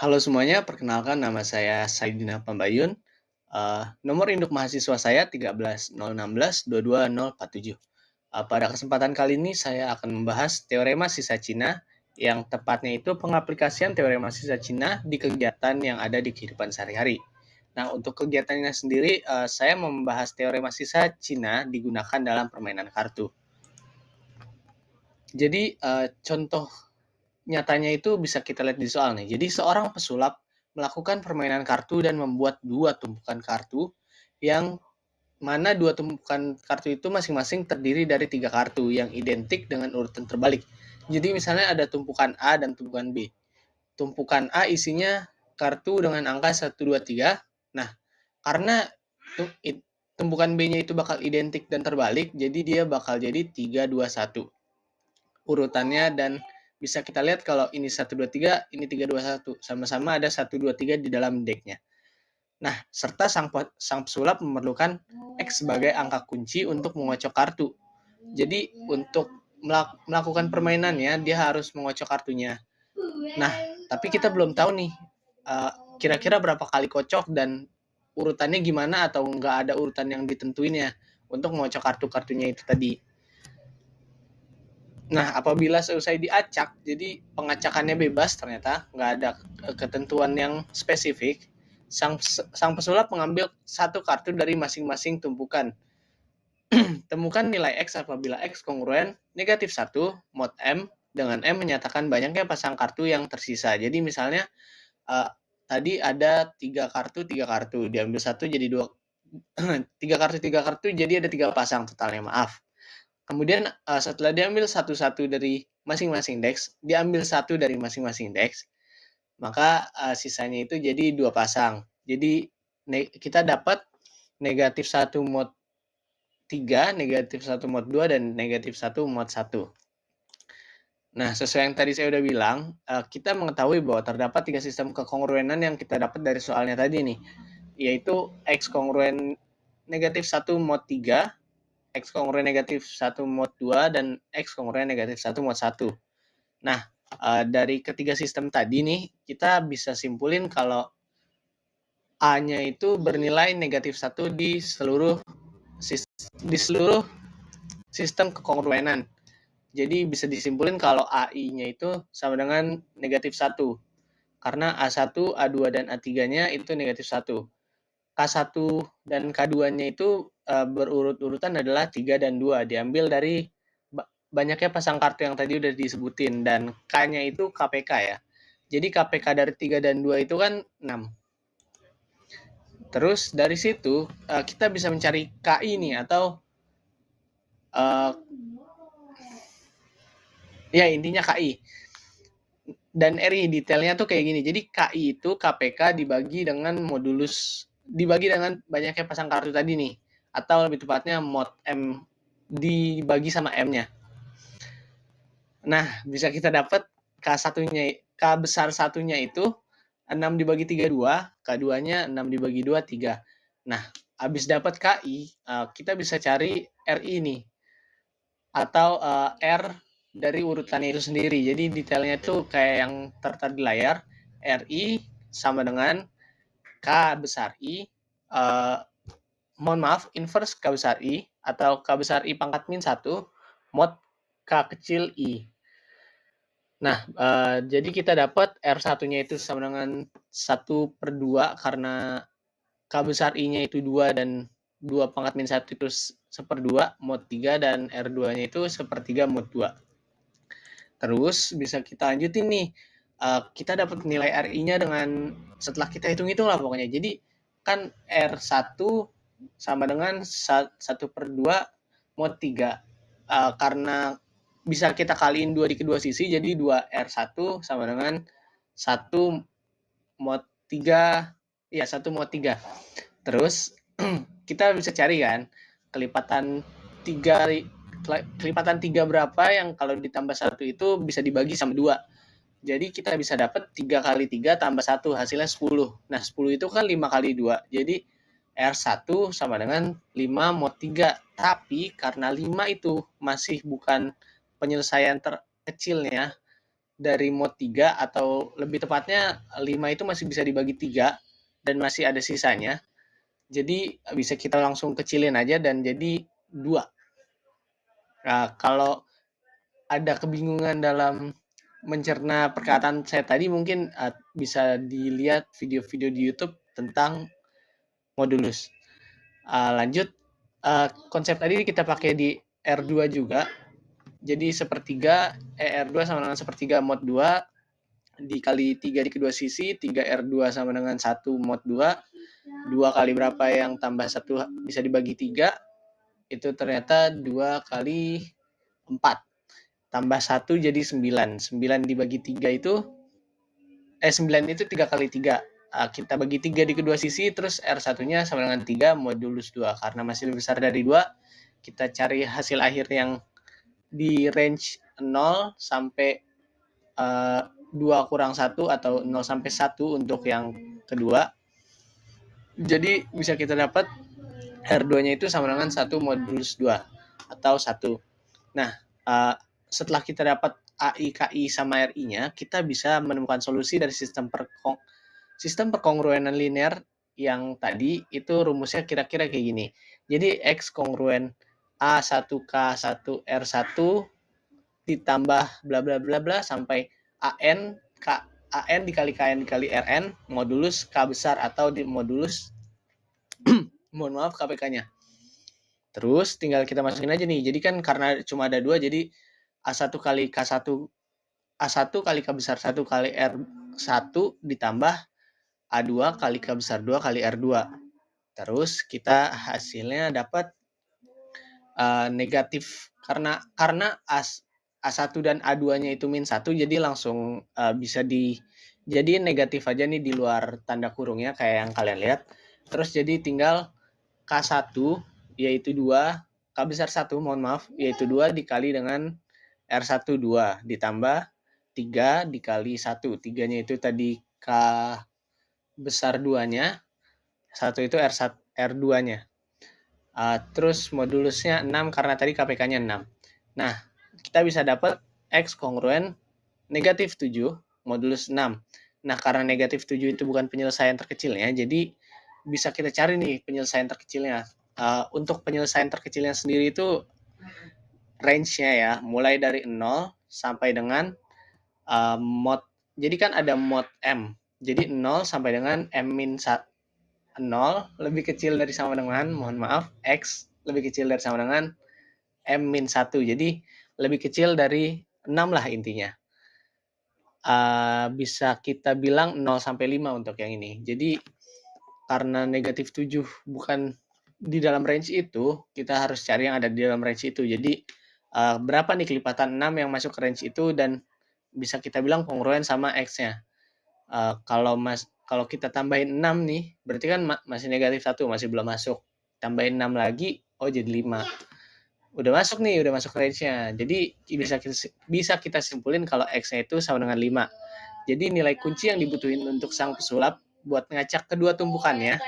Halo semuanya, perkenalkan nama saya Saidina Pambayun. Nomor induk mahasiswa saya 1301622047. Pada kesempatan kali ini saya akan membahas teorema sisa Cina, yang tepatnya itu pengaplikasian teorema sisa Cina di kegiatan yang ada di kehidupan sehari-hari. Nah, untuk kegiatannya sendiri, saya membahas teorema sisa Cina digunakan dalam permainan kartu. Jadi, contoh nyatanya itu bisa kita lihat di soal nih. Jadi seorang pesulap melakukan permainan kartu dan membuat dua tumpukan kartu yang mana dua tumpukan kartu itu masing-masing terdiri dari 3 kartu yang identik dengan urutan terbalik. Jadi misalnya ada tumpukan A dan tumpukan B. Tumpukan A isinya kartu dengan angka 1, 2, 3. Nah, karena tumpukan B-nya itu bakal identik dan terbalik, jadi dia bakal jadi 3, 2, 1 urutannya, dan bisa kita lihat kalau ini 1, 2, 3, ini 3, 2, 1. Sama-sama ada 1, 2, 3 di dalam decknya. Nah, serta sang pesulap memerlukan X sebagai angka kunci untuk mengocok kartu. Jadi, untuk melakukan permainannya, dia harus mengocok kartunya. Nah, tapi kita belum tahu nih, kira-kira berapa kali kocok dan urutannya gimana, atau nggak ada urutan yang ditentuinnya untuk mengocok kartu-kartunya itu tadi. Nah, apabila selesai diacak, jadi pengacakannya bebas, ternyata nggak ada ketentuan yang spesifik. Sang pesulap mengambil satu kartu dari masing-masing tumpukan. Temukan nilai X apabila X kongruen negatif 1 mod M dengan M menyatakan banyaknya pasang kartu yang tersisa. Jadi misalnya tadi ada 3 kartu, diambil satu jadi 2, 3 kartu jadi ada 3 pasang totalnya, maaf. Kemudian setelah diambil satu-satu dari masing-masing dex, diambil satu dari masing-masing dex, maka sisanya itu jadi 2 pasang. Jadi kita dapat negatif 1 mod 3, negatif 1 mod 2, dan negatif 1 mod 1. Nah, sesuai yang tadi saya udah bilang, kita mengetahui bahwa terdapat 3 sistem kekongruenan yang kita dapat dari soalnya tadi nih, yaitu X kongruen negatif 1 mod 3, X kongruen negatif 1 mod 2, dan X kongruen negatif 1 mod 1. Nah, dari ketiga sistem tadi nih, kita bisa simpulin kalau A-nya itu bernilai negatif 1 di seluruh sistem kekongruenan. Jadi bisa disimpulin kalau AI-nya itu sama dengan negatif 1. Karena A1, A2, dan A3-nya itu negatif 1. K1 dan K2-nya itu berurut-urutan adalah 3 dan 2. Diambil dari banyaknya pasang kartu yang tadi udah disebutin. Dan K-nya itu KPK ya. Jadi KPK dari 3 dan 2 itu kan 6. Terus dari situ kita bisa mencari KI nih, atau ya intinya KI. Dan RI detailnya tuh kayak gini. Jadi KI itu KPK dibagi dengan banyaknya pasang kartu tadi nih. Atau lebih tepatnya mod M dibagi sama M-nya. Nah, bisa kita dapat K besar satunya itu 6 dibagi 3, 2. K2-nya 6 dibagi 2, 3. Nah, habis dapat KI, kita bisa cari RI nih. Atau R dari urutannya itu sendiri. Jadi detailnya itu kayak yang tertera di layar. RI sama dengan K besar I, mohon maaf, inverse K besar I, atau K besar I pangkat min 1 mod K kecil I. Nah, jadi kita dapat R1-nya itu sama dengan 1/2 karena K besar I-nya itu 2 dan 2 pangkat min 1 itu 1/2 mod 3, dan R2-nya itu 1/3 mod 2. Terus bisa kita lanjutin nih, kita dapat nilai RI-nya dengan setelah kita hitung-hitung lah pokoknya. Jadi kan R1 sama dengan 1/2 mod 3. Karena bisa kita kaliin 2 di kedua sisi, jadi 2R1 sama dengan 1 mod 3, ya 1 mod 3. Terus kita bisa cari kan kelipatan 3 berapa yang kalau ditambah 1 itu bisa dibagi sama 2. Jadi kita bisa dapat 3 kali 3 tambah 1, hasilnya 10. Nah, 10 itu kan 5 kali 2. Jadi R1 sama dengan 5 mod 3. Tapi karena 5 itu masih bukan penyelesaian terkecilnya, dari mod 3 atau lebih tepatnya 5 itu masih bisa dibagi 3 dan masih ada sisanya. Jadi bisa kita langsung kecilin aja dan jadi 2. Nah, kalau ada kebingungan dalam mencerna perkataan saya tadi, mungkin bisa dilihat video-video di YouTube tentang modulus. Lanjut, konsep tadi kita pakai di R2 juga. Jadi sepertiga R2 sama dengan sepertiga mod 2 dikali 3 di kedua sisi, 3R2 sama dengan 1 mod 2. 2 kali berapa yang tambah 1 bisa dibagi 3, itu ternyata 2 kali 4. Tambah 1 jadi 9. 9 dibagi 3 itu 9 itu 3 kali 3. Kita bagi 3 di kedua sisi, terus R1-nya sama dengan 3 modulus 2. Karena masih lebih besar dari 2, kita cari hasil akhir yang di range 0 sampai 2 kurang 1 atau 0 sampai 1 untuk yang kedua. Jadi bisa kita dapat R2-nya itu sama dengan 1 modulus 2 atau 1. Nah, setelah kita dapat AI, KI, sama RI-nya, kita bisa menemukan solusi dari sistem perkongruenan linear yang tadi. Itu rumusnya kira-kira kayak gini. Jadi X kongruen A1K1R1 ditambah bla bla bla bla sampai AN dikali KN dikali RN modulus K besar atau di modulus mohon maaf KPK-nya. Terus tinggal kita masukin aja nih. Jadi kan karena cuma ada 2, jadi A1 kali K1 A1 kali K besar 1 kali R1 ditambah A2 kali K besar 2 kali R2. Terus kita hasilnya dapat negatif karena A1 dan A2-nya itu min 1, jadi langsung bisa jadi negatif aja nih di luar tanda kurungnya kayak yang kalian lihat. Terus jadi tinggal K1 yaitu 2, K besar 1 mohon maaf, yaitu 2 dikali dengan R1 2 ditambah 3 dikali 1. 3-nya itu tadi K besar 2-nya, 1 itu R2-nya. Terus modulusnya 6 karena tadi KPK-nya 6. Nah, kita bisa dapat X kongruen negatif 7 modulus 6. Nah, karena negatif 7 itu bukan penyelesaian terkecilnya, jadi bisa kita cari nih penyelesaian terkecilnya. Untuk penyelesaian terkecilnya sendiri itu range-nya ya, mulai dari 0 sampai dengan mod. Jadi kan ada mod M. Jadi 0 sampai dengan M-1. 0 lebih kecil dari sama dengan, mohon maaf, X lebih kecil dari sama dengan M-1. Jadi lebih kecil dari 6 lah intinya. Bisa kita bilang 0 sampai 5 untuk yang ini. Jadi karena negatif 7 bukan di dalam range itu, kita harus cari yang ada di dalam range itu. Jadi berapa nih kelipatan 6 yang masuk ke range itu, dan bisa kita bilang kongruen sama X-nya. Kalau kita tambahin 6 nih, berarti kan masih negatif 1, masih belum masuk. Tambahin 6 lagi, oh jadi 5. Udah masuk nih, udah masuk range-nya. Jadi bisa kita simpulin kalau X-nya itu sama dengan 5. Jadi nilai kunci yang dibutuhin untuk sang pesulap buat ngacak kedua tumpukannya.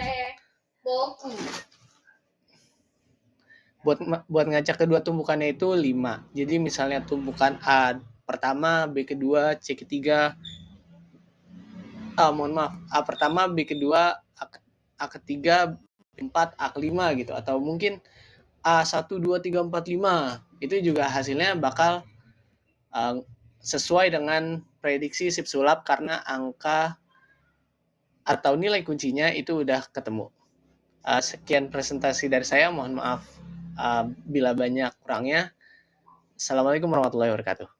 Buat ngacak kedua tumpukannya itu 5. Jadi misalnya tumpukan A pertama, B kedua, C ketiga, mohon maaf, A pertama, B kedua, A ketiga, B4, A kelima gitu. Atau mungkin A1, 2, 3, 4, 5. Itu juga hasilnya bakal sesuai dengan prediksi sip sulap karena angka atau nilai kuncinya itu udah ketemu. Sekian presentasi dari saya, mohon maaf bila banyak kurangnya. Assalamualaikum warahmatullahi wabarakatuh.